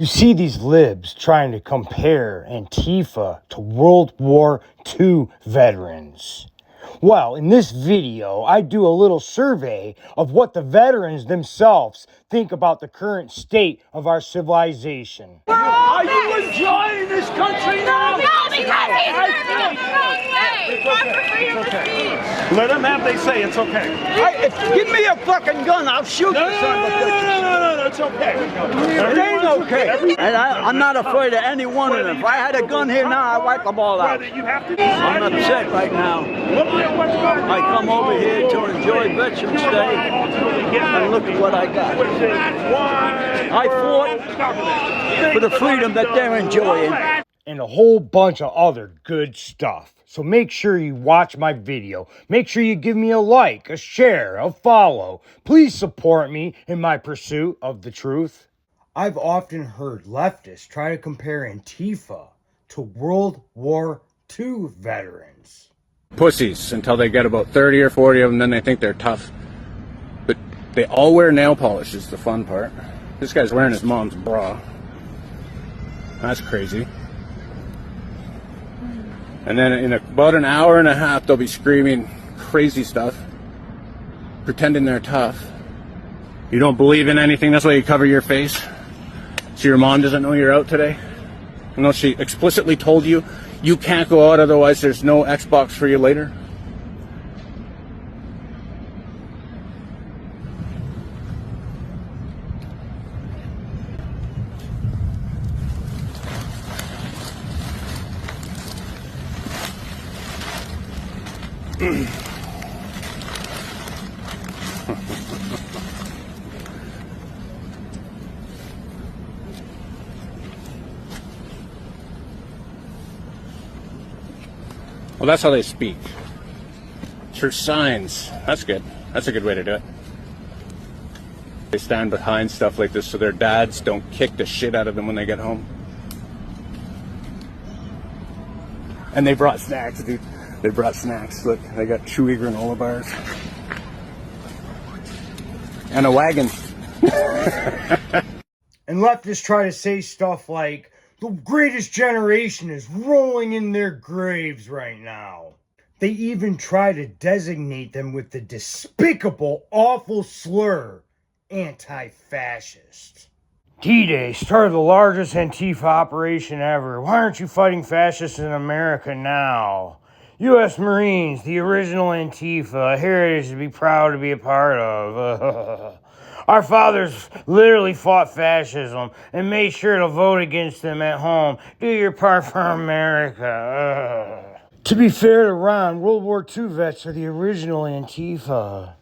You see these libs trying to compare Antifa to World War II veterans. Well, in this video, I do a little survey of what the veterans themselves think about the current state of our civilization. Are you enjoying this country now? No, because he's turning the wrong way. Walk for freedom of speech. Let them have they say it's okay. Give me a fucking gun, I'll shoot you, son of a bitch. No, it's okay. It ain't okay. And I'm not afraid of any one of them. If I had a gun here now, I'd wipe them all out. I'm upset right now. I come over here to enjoy Veterans Day, and look at what I got. I fought for the freedom that they're enjoying. And a whole bunch of other good stuff. So make sure you watch my video. Make sure you give me a like, a share, a follow. Please support me in my pursuit of the truth. I've often heard leftists try to compare Antifa to World War II veterans. Pussies until they get about 30 or 40 of them, then they think they're tough. But they all wear nail polish is the fun part. This guy's wearing his mom's bra. That's crazy. And then in about an hour and a half, they'll be screaming crazy stuff, pretending they're tough. You don't believe in anything, that's why you cover your face. So your mom doesn't know you're out today? I know she explicitly told you you can't go out, otherwise there's no Xbox for you later. Well, that's how they speak. Through signs. That's good. That's a good way to do it. They stand behind stuff like this so their dads don't kick the shit out of them when they get home. And they brought snacks, dude. They brought snacks. Look, they got chewy granola bars. And a wagon. And leftists try to say stuff like, the greatest generation is rolling in their graves right now. They even try to designate them with the despicable, awful slur, anti-fascist. D-Day started the largest Antifa operation ever. Why aren't you fighting fascists in America now? U.S. Marines, the original Antifa, a heritage to be proud to be a part of. Our fathers literally fought fascism and made sure to vote against them at home. Do your part for America. To be fair to Ron, World War II vets are the original Antifa.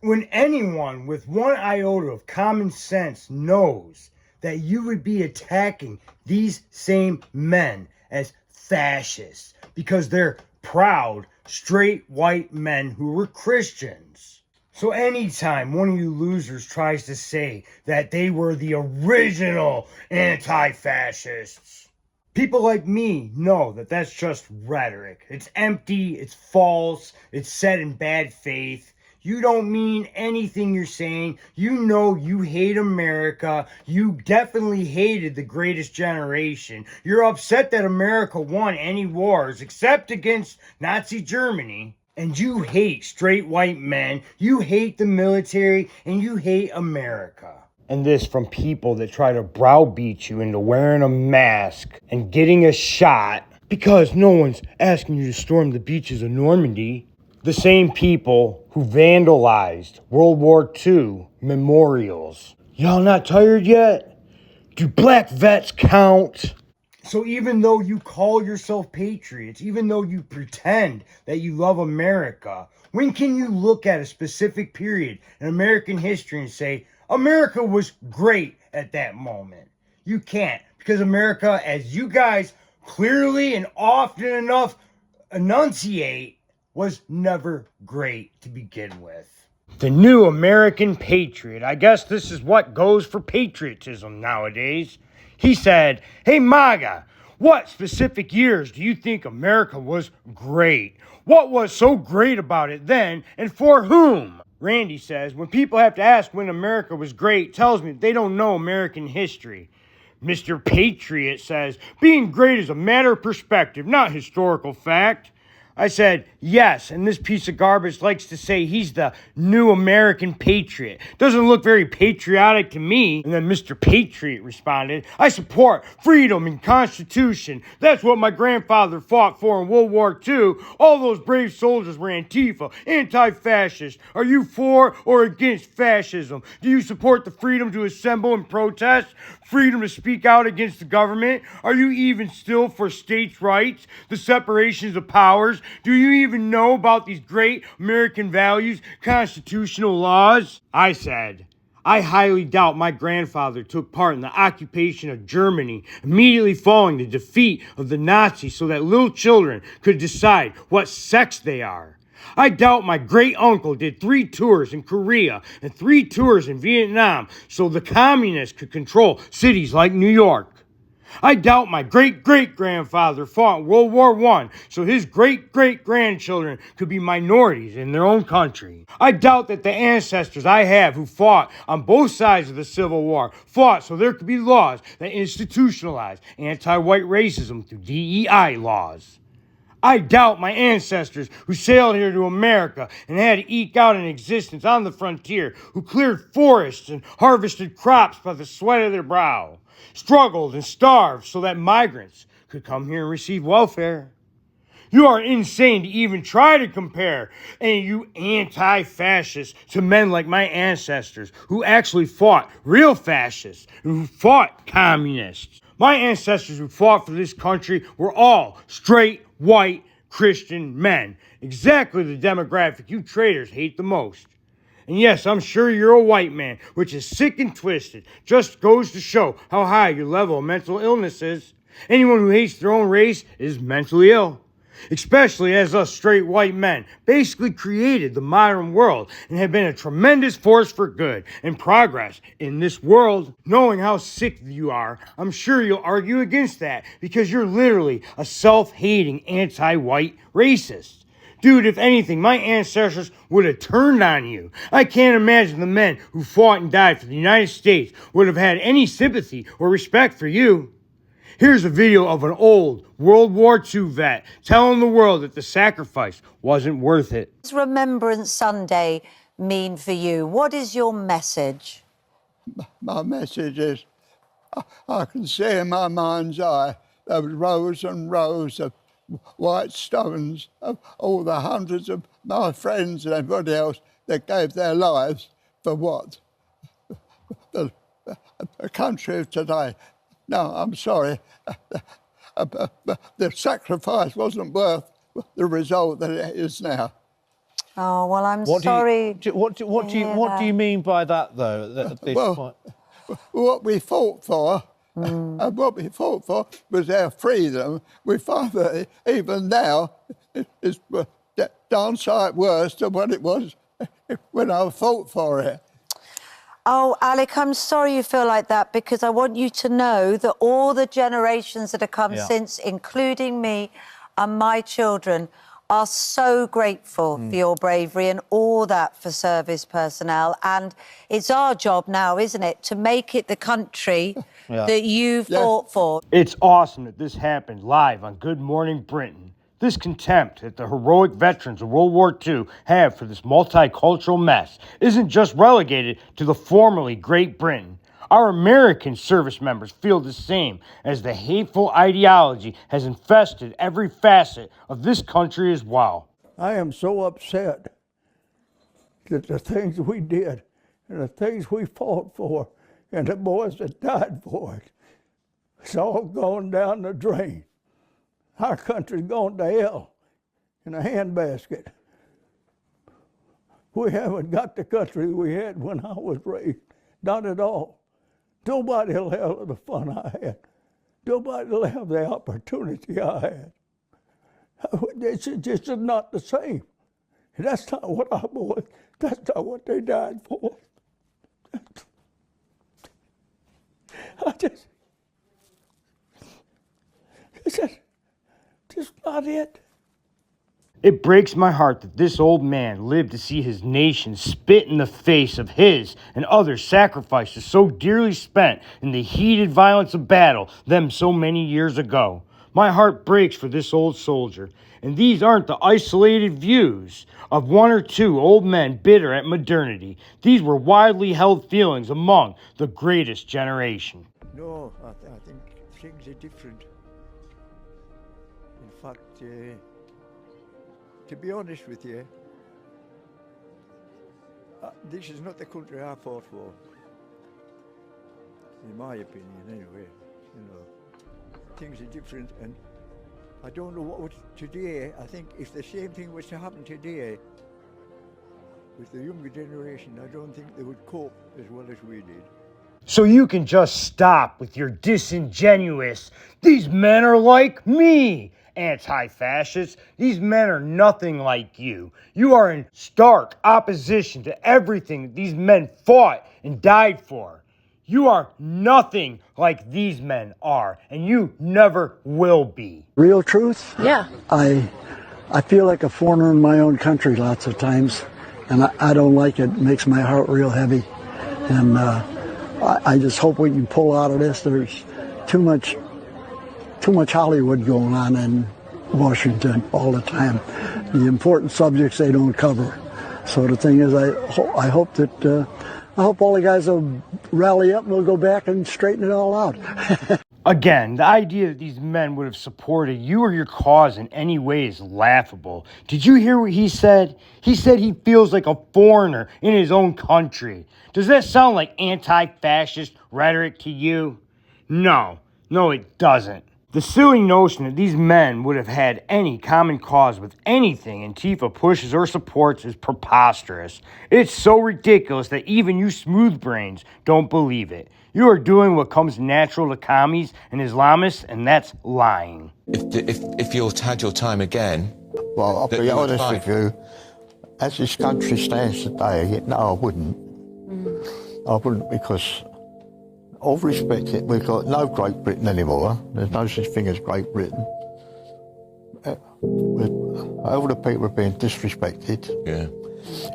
When anyone with one iota of common sense knows that you would be attacking these same men as fascists because they're proud, straight white men who were Christians. So anytime one of you losers tries to say that they were the original anti-fascists, people like me know that that's just rhetoric. It's empty, it's false, it's said in bad faith. You don't mean anything you're saying. You know you hate America. You definitely hated the greatest generation. You're upset that America won any wars except against Nazi Germany. And you hate straight white men, you hate the military, and you hate America. And this from people that try to browbeat you into wearing a mask and getting a shot because no one's asking you to storm the beaches of Normandy. The same people who vandalized World War II memorials. Y'all not tired yet? Do black vets count? So even though you call yourself patriots, even though you pretend that you love America, when can you look at a specific period in American history and say, America was great at that moment? You can't, because America, as you guys clearly and often enough enunciate, was never great to begin with. The new American patriot. I guess this is what goes for patriotism nowadays. He said, hey MAGA, what specific years do you think America was great? What was so great about it then and for whom? Randy says, when people have to ask when America was great, tells me they don't know American history. Mr. Patriot says, being great is a matter of perspective, not historical fact. I said, yes, and this piece of garbage likes to say he's the new American patriot. Doesn't look very patriotic to me. And then Mr. Patriot responded, I support freedom and Constitution. That's what my grandfather fought for in World War II. All those brave soldiers were Antifa, anti-fascist. Are you for or against fascism? Do you support the freedom to assemble and protest? Freedom to speak out against the government? Are you even still for states' rights, the separations of powers? Do you even know about these great American values, constitutional laws? I said, I highly doubt my grandfather took part in the occupation of Germany immediately following the defeat of the Nazis so that little children could decide what sex they are. I doubt my great uncle did 3 tours in Korea and 3 tours in Vietnam so the communists could control cities like New York. I doubt my great-great-grandfather fought in World War I so his great-great-grandchildren could be minorities in their own country. I doubt that the ancestors I have who fought on both sides of the Civil War fought so there could be laws that institutionalize anti-white racism through DEI laws. I doubt my ancestors who sailed here to America and had to eke out an existence on the frontier, who cleared forests and harvested crops by the sweat of their brow, struggled and starved so that migrants could come here and receive welfare. You are insane to even try to compare, and you anti-fascists, to men like my ancestors who actually fought real fascists and who fought communists. My ancestors who fought for this country were all straight, white, Christian men. Exactly the demographic you traitors hate the most. And yes, I'm sure you're a white man, which is sick and twisted. Just goes to show how high your level of mental illness is. Anyone who hates their own race is mentally ill. Especially as us straight white men basically created the modern world and have been a tremendous force for good and progress in this world. Knowing how sick you are, I'm sure you'll argue against that because you're literally a self-hating anti-white racist. Dude, if anything, my ancestors would have turned on you. I can't imagine the men who fought and died for the United States would have had any sympathy or respect for you. Here's a video of an old World War II vet telling the world that the sacrifice wasn't worth it. What does Remembrance Sunday mean for you? What is your message? My message is, I can see in my mind's eye those rows and rows of white stones of all the hundreds of my friends and everybody else that gave their lives for what? The country of today. No, I'm sorry. The sacrifice wasn't worth the result that it is now. Oh, well, I'm sorry. What do you mean by that, though? At this point? What we fought for, and what we fought for was our freedom. We find that even now it's darn sight worse than what it was when I fought for it. Oh, Alec, I'm sorry you feel like that because I want you to know that all the generations that have come since, including me and my children, are so grateful for your bravery and all that for service personnel. And it's our job now, isn't it, to make it the country that you fought for. It's awesome that this happened live on Good Morning Britain. This contempt that the heroic veterans of World War II have for this multicultural mess isn't just relegated to the formerly Great Britain. Our American service members feel the same, as the hateful ideology has infested every facet of this country as well. I am so upset that the things we did and the things we fought for and the boys that died for it, it's all gone down the drain. Our country's gone to hell in a handbasket. We haven't got the country we had when I was raised. Not at all. Nobody will have the fun I had. Nobody will have the opportunity I had. It's just not the same. That's not what our boys, that's not what they died for. It's just not it. It breaks my heart that this old man lived to see his nation spit in the face of his and others' sacrifices so dearly spent in the heated violence of battle them so many years ago. My heart breaks for this old soldier, and these aren't the isolated views of one or two old men bitter at modernity. These were widely held feelings among the greatest generation. No, I think things are different. In fact, to be honest with you, this is not the country I fought for. In my opinion, anyway. You know, things are different, and I don't know what would today. I think if the same thing was to happen today with the younger generation, I don't think they would cope as well as we did. So you can just stop with your disingenuous, these men are like me, anti-fascists. These men are nothing like you. You are in stark opposition to everything that these men fought and died for. You are nothing like these men are, and you never will be. Real truth? Yeah. I feel like a foreigner in my own country lots of times, and I don't like it. It makes my heart real heavy. And I just hope we can pull out of this. There's too much Hollywood going on in Washington all the time. The important subjects they don't cover. So the thing is, I hope that I hope all the guys will rally up and we'll go back and straighten it all out. Again, the idea that these men would have supported you or your cause in any way is laughable. Did you hear what he said? He said he feels like a foreigner in his own country. Does that sound like anti-fascist rhetoric to you? No, it doesn't. The silly notion that these men would have had any common cause with anything Antifa pushes or supports is preposterous. It's so ridiculous that even you smooth brains don't believe it. You are doing what comes natural to commies and Islamists, and that's lying. If you had your time again... Well, I'll be honest with you, as this country stands today, no, I wouldn't. I wouldn't, because of respect, we've got no Great Britain anymore. There's no such thing as Great Britain. All the people are being disrespected. Yeah.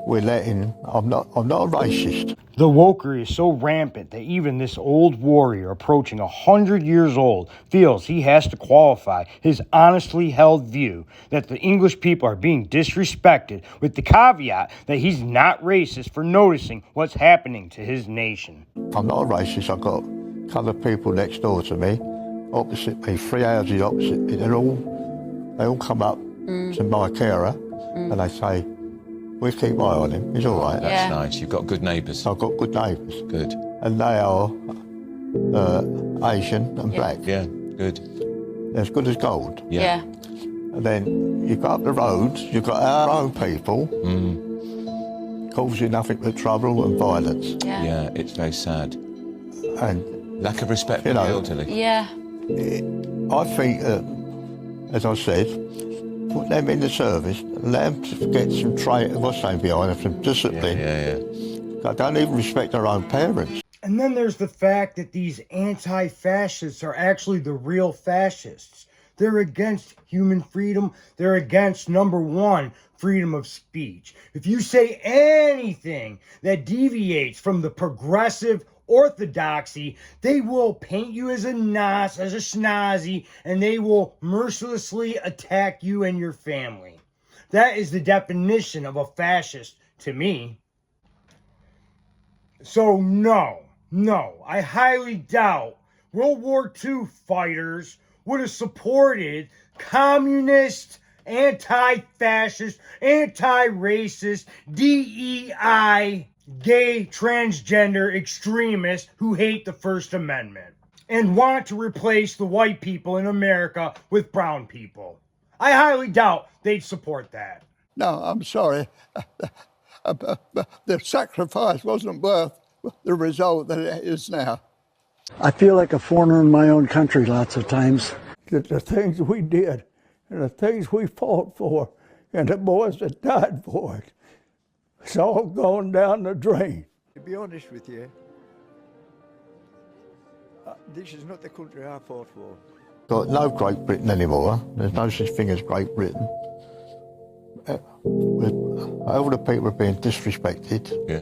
We're letting... I'm not a racist. The wokery is so rampant that even this old warrior approaching 100 years old feels he has to qualify his honestly held view that the English people are being disrespected, with the caveat that he's not racist for noticing what's happening to his nation. I'm not a racist. I've got a couple of people next door to me, opposite me, 3 houses opposite me. They all come up to my carer and they say, we keep eye on him, he's all right. That's nice. You've got good neighbours. I've got good neighbours. Good. And they are Asian and black. Yeah, good. They're as good as gold. Yeah. And then you go up the road, you've got our own people causing nothing but trouble and violence. Yeah, it's very sad. And lack of respect for the elderly. Yeah. I think, as I said, put them in the service, and let them get some training, what's saying behind them, some discipline. Yeah. They don't even respect their own parents. And then there's the fact that these anti-fascists are actually the real fascists. They're against human freedom. They're against, number one, freedom of speech. If you say anything that deviates from the progressive orthodoxy, they will paint you as a nos, as a schnazi, and they will mercilessly attack you and your family. That is the definition of a fascist to me. So no, I highly doubt World War II fighters would have supported communist, anti-fascist, anti-racist, DEI, gay, transgender extremists who hate the First Amendment and want to replace the white people in America with brown people. I highly doubt they'd support that. No, I'm sorry. The sacrifice wasn't worth the result that it is now. I feel like a foreigner in my own country lots of times. The things we did and the things we fought for and the boys that died for it, it's all gone down the drain. To be honest with you, this is not the country I fought for. Got no Great Britain anymore. There's no such thing as Great Britain. with older people being disrespected. Yeah.